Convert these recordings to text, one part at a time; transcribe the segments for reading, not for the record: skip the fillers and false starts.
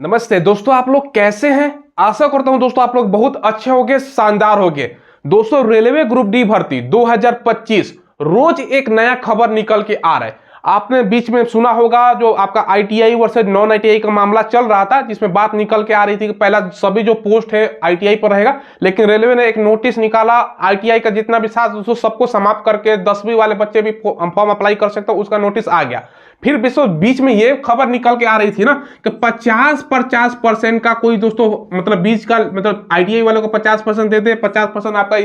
नमस्ते दोस्तों, आप लोग कैसे हैं। आशा करता हूं दोस्तों आप लोग बहुत अच्छे होंगे, शानदार होंगे। दोस्तों रेलवे ग्रुप डी भर्ती 2025 रोज एक नया खबर निकल के आ रहा है। आपने बीच में सुना होगा जो आपका आईटीआई वर्सेज नॉन आईटीआई का मामला चल रहा था, जिसमें बात निकल के आ रही थी कि पहला सभी जो पोस्ट है आईटीआई पर रहेगा, लेकिन रेलवे ने एक नोटिस निकाला आईटीआई का जितना भी साथ दोस्तों सबको समाप्त करके 10वीं वाले बच्चे भी फॉर्म अप्लाई कर सकते हो, उसका नोटिस आ गया। फिर बीच में ये खबर निकल के आ रही थी ना कि 50% का कोई दोस्तों मतलब बीच का मतलब आईटीआई वालों को 50% दे दे, 50% आपका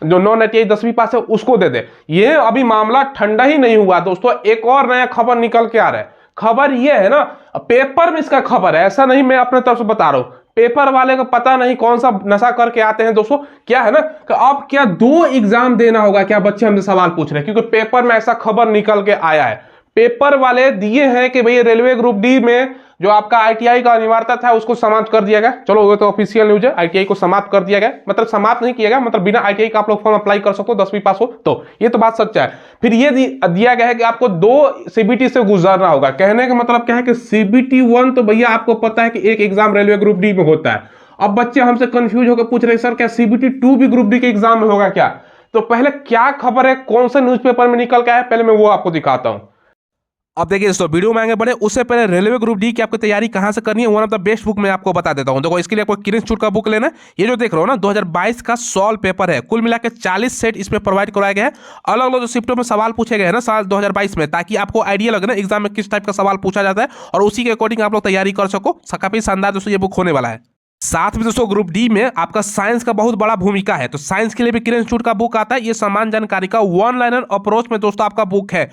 जो नॉन आईटीआई 10वीं पास है उसको दे दे। ये अभी मामला ठंडा ही नहीं हुआ दोस्तों, एक और नया खबर निकल के आ रहा है। खबर ये है ना, पेपर में इसका खबर है, ऐसा नहीं मैं अपने तरफ से बता रहा हूं। पेपर वाले को पता नहीं कौन सा नशा करके आते हैं दोस्तों। क्या है ना कि अब क्या 2 एग्जाम देना होगा क्या, बच्चे हमसे सवाल पूछ रहे हैं, क्योंकि पेपर में ऐसा खबर निकल के आया है। पेपर वाले दिए हैं कि भाई रेलवे ग्रुप डी में जो आपका आईटीआई का अनिवार्यता था उसको समाप्त कर दिया गया। चलो वो तो ऑफिशियल न्यूज है, आईटीआई को समाप्त कर दिया गया, मतलब समाप्त नहीं किया गया, मतलब बिना आईटीआई का आप लोग फॉर्म अप्लाई कर सकते हो 10वीं पास हो तो। ये तो बात सच्चा है। फिर ये दिया गया है कि आपको 2 सीबीटी से गुजरना होगा। कहने का मतलब क्या है कि सीबीटी 1 तो भैया आपको पता है कि एक एग्जाम रेलवे ग्रुप डी में होता है। अब बच्चे हमसे कंफ्यूज होकर पूछ रहे सर क्या सीबीटी 2 भी ग्रुप डी के एग्जाम में होगा क्या। तो पहले क्या खबर है, कौन सा न्यूज़पेपर में निकल के आया, पहले मैं वो आपको दिखाता हूं। अब देखिए दोस्तों, वीडियो में आगे बढ़े उससे पहले रेलवे ग्रुप डी की आपको तैयारी कहां से करनी है, one of the best book मैं आपको बता देता हूं। देखो इसके लिए आपको किरण इंस्टीट्यूट का बुक लेना है। ये जो देख रहे हो ना 2022 का सॉल्व पेपर है, कुल मिलाकर 40 सेट इसमें प्रोवाइड करवाया गया है। अलग अलग जो शिफ्टों में सवाल पूछे गए हैं ना साल 2022 में, ताकि आपको आइडिया लगे ना एग्जाम में किस टाइप का सवाल पूछा जाता है और उसी के अकॉर्डिंग आप लोग तैयारी कर सको। काफी शानदार दोस्तों ये बुक होने वाला है। साथ में दोस्तों ग्रुप डी में आपका साइंस का बहुत बड़ा भूमिका है, तो साइंस के लिए भी किरण इंस्टीट्यूट का बुक आता है। ये समान जानकारी का वन लाइनर अप्रोच में दोस्तों आपका बुक है।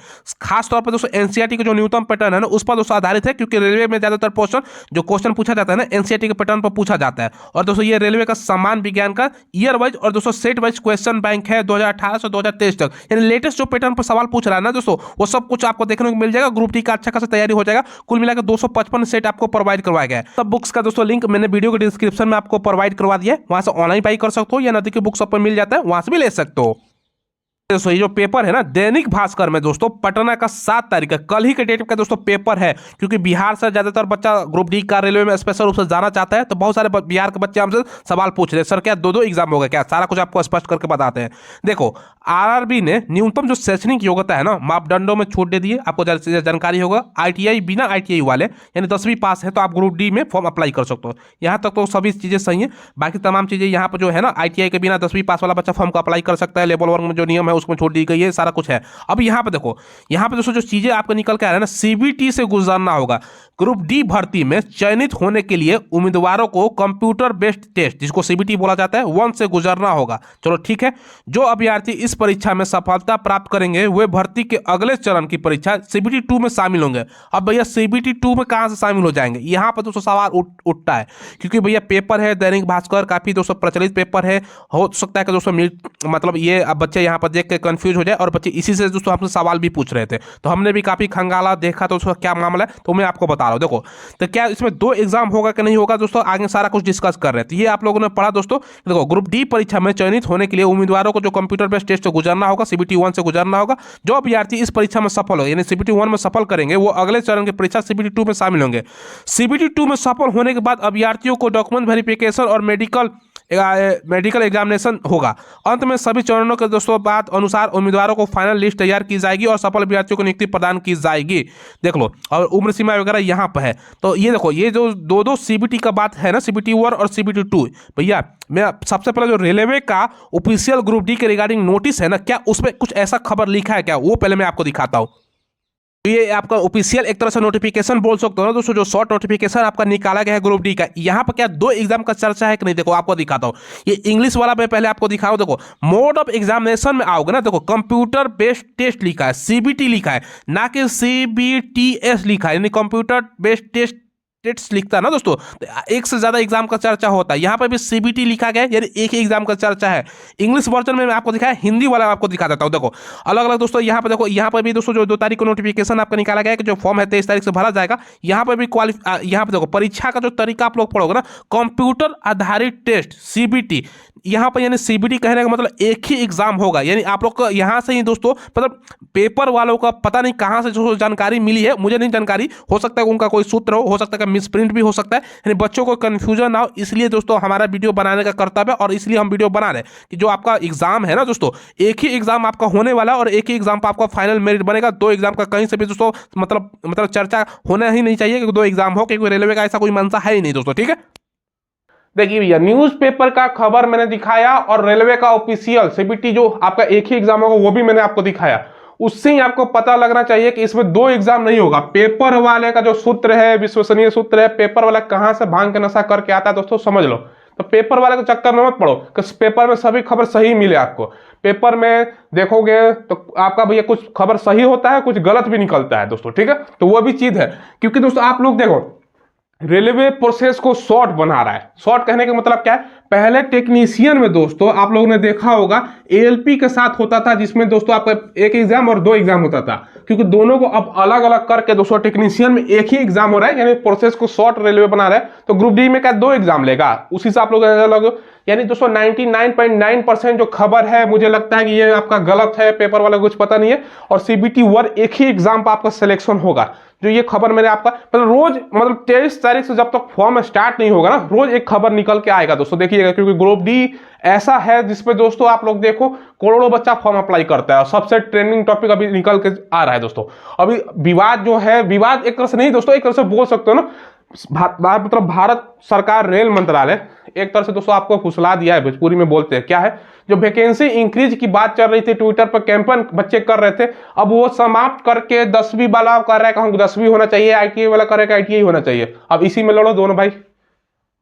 खास तौर पर दोस्तों एनसीईआरटी का जो न्यूनतम पैटर्न है ना उस पर दोस्तों आधारित है, क्योंकि रेलवे में ज्यादातर क्वेश्चन पूछा जाता है ना एनसीईआरटी के पैटर्न पर पूछा जाता है। और दोस्तों ये रेलवे का समान विज्ञान का ईयर वाइज और दोस्तों सेट वाइज क्वेश्चन बैंक है 2018 से 2023 तक, यानी लेटेस्ट जो पैटर्न पर सवाल पूछ रहा है ना दोस्तों वो सब कुछ आपको देखने को मिल जाएगा। ग्रुप डी का अच्छा खासा तैयारी हो जाएगा। कुल मिलाकर 255 सेट आपको प्रोवाइड करवाया गया है। सब बुक्स का दोस्तों लिंक मैंने वीडियो के डिस्क्रिप्शन में आपको प्रोवाइड करवा दिया है, वहां से ऑनलाइन बाई कर सकते हो या नदी के बुक शॉप पर मिल जाता है, वहां से भी ले सकते हो। दोस्तों ये जो पेपर है ना दैनिक भास्कर में दोस्तों पटना का 7 तारीख का कल ही के डेट का दोस्तों पेपर है, क्योंकि बिहार से ज्यादातर बच्चा ग्रुप डी का रेलवे में स्पेशल रूप से जाना चाहता है, तो बहुत सारे बिहार के बच्चे हमसे सवाल पूछ रहे हैं सर क्या 2 एग्जाम होगा क्या। सारा कुछ आपको स्पष्ट करके बताते हैं। देखो आरआरबी ने न्यूनतम जो शैक्षणिक योग्यता है ना मापदंडों में छूट दे दी है, आपको जानकारी होगा। आईटीआई बिना आईटीआई वाले यानी 10वीं पास है तो आप ग्रुप डी में फॉर्म अप्लाई कर सकते हो। यहाँ तक तो सभी चीजें सही है। बाकी तमाम चीजें यहाँ पर जो है ना आईटीआई के बिना 10वीं पास वाला बच्चा फॉर्म को अप्लाई कर सकता है। लेवल 1 में जो नियम है उसमें छोड़ दी गई है, सारा कुछ है। अब यहाँ पे देखो, यहाँ पे दोस्तों जो चीजें आपको निकल के आ रहा है ना, सीबीटी से गुजरना होगा। ग्रुप डी भर्ती में चयनित होने के लिए उम्मीदवारों को कंप्यूटर बेस्ड टेस्ट जिसको सीबीटी बोला जाता है 1 से गुजरना होगा। चलो ठीक है, जो अभ्यर्थी इस परीक्षा में सफलता प्राप्त करेंगे वे भर्ती के अगले चरण की परीक्षा सीबीटी 2 में शामिल होंगे। अब भैया सीबीटी 2 में कहां से शामिल हो जाएंगे, यहाँ पर दोस्तों सवाल उठता है, क्योंकि भैया पेपर है दैनिक भास्कर, काफी दोस्तों प्रचलित पेपर है। हो सकता है कि दोस्तों मतलब ये अब बच्चे यहाँ पर देख के कंफ्यूज हो जाए और बच्चे इसी से दोस्तों हमसे सवाल भी पूछ रहे थे, तो हमने भी काफी खंगाला देखा तो उसका क्या मामला है तो मैं आपको बता रहा हूं। देखो तो क्या इसमें 2 एग्जाम होगा कि नहीं होगा दोस्तों, आगे सारा कुछ डिस्कस कर रहे हैं। तो ये आप लोगों ने पढ़ा दोस्तों। देखो ग्रुप डी परीक्षा में चयनित होने के लिए उम्मीदवारों को जो कंप्यूटर बेस्ड टेस्ट से गुजरना होगा, सीबीटी 1 से गुजरना होगा। जो अभ्यर्थी इस परीक्षा में सफल हो यानी सीबीटी 1 में सफल करेंगे वो अगले चरण की परीक्षा सीबीटी 2 में शामिल होंगे। सीबीटी 2 में सफल होने के बाद अभ्यर्थियों को डॉक्यूमेंट वेरिफिकेशन और मेडिकल एग्जामिनेशन होगा। अंत में सभी चरणों के दोस्तों बाद अनुसार उम्मीदवारों को फाइनल लिस्ट तैयार की जाएगी और सफल अभ्यर्थियों को नियुक्ति प्रदान की जाएगी। देख लो, और उम्र सीमा वगैरह यहाँ पर है। तो ये देखो, ये जो 2 सीबीटी का बात है ना, सीबीटी 1 और सीबीटी 2, भैया मैं सबसे पहले जो रेलवे का ऑफिशियल ग्रुप डी के रिगार्डिंग नोटिस है ना, क्या उसमें कुछ ऐसा खबर लिखा है क्या, वो पहले मैं आपको दिखाता हूँ। ये आपका ऑफिशियल एक तरह से नोटिफिकेशन बोल सकते हो ना दोस्तों, जो शॉर्ट नोटिफिकेशन आपका निकाला गया है ग्रुप डी का। यहाँ पर क्या 2 एग्जाम का चर्चा है कि नहीं, देखो आपको दिखाता हूँ। ये इंग्लिश वाला मैं पहले आपको दिखा रहा हूँ। देखो मोड ऑफ एग्जामिनेशन में आओगे ना, देखो कंप्यूटर बेस्ड टेस्ट लिखा है, सीबीटी लिखा है, ना कि सीबीटीएस लिखा है, यानी कंप्यूटर बेस्ड टेस्ट लिखता है ना दोस्तों। एक से ज्यादा एग्जाम का चर्चा होता है, यहाँ पर भी सीबीटी लिखा गया है, यानी एक ही एग्जाम का चर्चा है। इंग्लिश वर्जन में मैं आपको दिखाया, हिंदी वाला आपको दिखा देता हूँ। देखो अलग अलग दोस्तों, यहाँ पर देखो, यहाँ पर भी दोस्तों जो 2 तारीख को नोटिफिकेशन आपका निकाला गया है कि जो फॉर्म है 23 तारीख से भरा जाएगा। यहाँ पर भी यहाँ पर देखो परीक्षा का जो तरीका आप लोग पढ़ोगे ना, कंप्यूटर आधारित टेस्ट सीबीटी, यहाँ पर यानी सीबीटी कहने का मतलब एक ही एग्जाम होगा। यानी आप लोग को यहाँ से ही दोस्तों मतलब पेपर वालों का पता नहीं कहाँ से जो जानकारी मिली है, मुझे नहीं जानकारी, हो सकता है उनका कोई सूत्र हो सकता है मिस प्रिंट भी हो सकता है, यानी बच्चों को कन्फ्यूजन ना हो, इसलिए दोस्तों हमारा वीडियो बनाने का कर्तव्य है और इसलिए हम वीडियो बना रहे हैं कि जो आपका एग्जाम है ना दोस्तों, एक ही एग्जाम आपका होने वाला है और एक ही एग्जाम पर आपका फाइनल मेरिट बनेगा। दो एग्जाम का कहीं से भी दोस्तों मतलब चर्चा होना ही नहीं चाहिए कि दो एग्जाम हो, क्योंकि रेलवे का ऐसा कोई मंशा है ही नहीं दोस्तों, ठीक है। देखिए भैया, न्यूज़पेपर का खबर मैंने दिखाया और रेलवे का ऑफिशियल सीबीटी जो आपका एक ही एग्जाम होगा वो भी मैंने आपको दिखाया। उससे ही आपको पता लगना चाहिए कि इसमें दो एग्जाम नहीं होगा। पेपर वाले का जो सूत्र है, विश्वसनीय सूत्र है, पेपर वाला कहां से भांग के नशा करके आता है दोस्तों, समझ लो। तो पेपर वाले के चक्कर में मत पड़ो कि पेपर में सभी खबर सही मिले आपको। पेपर में देखोगे तो आपका भैया कुछ खबर सही होता है, कुछ गलत भी निकलता है दोस्तों, ठीक है। तो वो भी चीज है, क्योंकि दोस्तों आप लोग देखो, रेलवे प्रोसेस को शॉर्ट बना रहा है। शॉर्ट कहने का मतलब क्या है, पहले टेक्नीशियन में दोस्तों आप लोगों ने देखा होगा एएलपी के साथ होता था, जिसमें दोस्तों आपका एक एग्जाम और दो एग्जाम होता था। क्योंकि दोनों को अब अलग अलग करके दोस्तों टेक्नीशियन में एक ही एग्जाम हो रहा है, यानी प्रोसेस को शॉर्ट रेलवे बना रहा है। तो ग्रुप डी में क्या दो एग्जाम लेगा, उसी से आप लोग यानी दोस्तों 99.9% जो खबर है मुझे लगता है कि ये आपका गलत है, पेपर वाला कुछ पता नहीं है। और सीबीटी वर एक ही एग्जाम पर आपका सिलेक्शन होगा। जो ये खबर मैंने आपका मतलब रोज मतलब 23 तारीख से जब तक फॉर्म स्टार्ट नहीं होगा ना, रोज एक खबर निकल के आएगा दोस्तों, देखिएगा। क्योंकि ग्रुप डी ऐसा है जिसपे दोस्तों आप लोग देखो करोड़ों बच्चा फॉर्म अप्लाई करता है और सबसे ट्रेंडिंग टॉपिक अभी निकल के आ रहा है दोस्तों। अभी विवाद जो है, विवाद एक तरह से नहीं दोस्तों, एक तरह से बोल सकते हो ना, मतलब भारत सरकार रेल मंत्रालय एक तरह से दोस्तों आपको फुसला दिया है, भोजपुरी में बोलते हैं। क्या है, जो वैकेंसी इंक्रीज की बात चल रही थी, ट्विटर पर कैंपेन बच्चे कर रहे थे, अब वो समाप्त करके 10वीं वाला कर रहा है कि हम 10वीं होना चाहिए, आईटीआई वाला कर रहा है कि आईटीआई होना चाहिए। अब इसी में लड़ो दोनों भाई।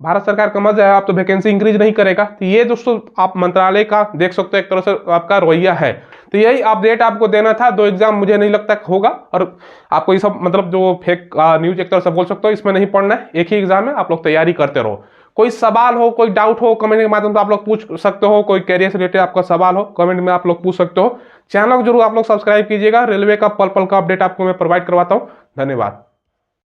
भारत सरकार का मजा है, आप तो वैकेंसी इंक्रीज नहीं करेगा। तो ये दोस्तों आप मंत्रालय का देख सकते हो, एक तरह से आपका रवैया है। तो यही अपडेट आपको देना था। दो एग्जाम मुझे नहीं लगता होगा, और आपको ये सब मतलब जो फेक न्यूज एक तरह से बोल सकते हो, इसमें नहीं पढ़ना है। एक ही एग्जाम है, आप लोग तैयारी करते रहो। कोई सवाल हो, कोई डाउट हो, कमेंट के माध्यम से आप लोग पूछ सकते हो। कोई कैरियर से रिलेटेड आपका सवाल हो, कमेंट में आप लोग पूछ सकते हो। चैनल को जरूर आप लोग सब्सक्राइब कीजिएगा। रेलवे का पल पल का अपडेट आपको मैं प्रोवाइड करवाता हूँ। धन्यवाद।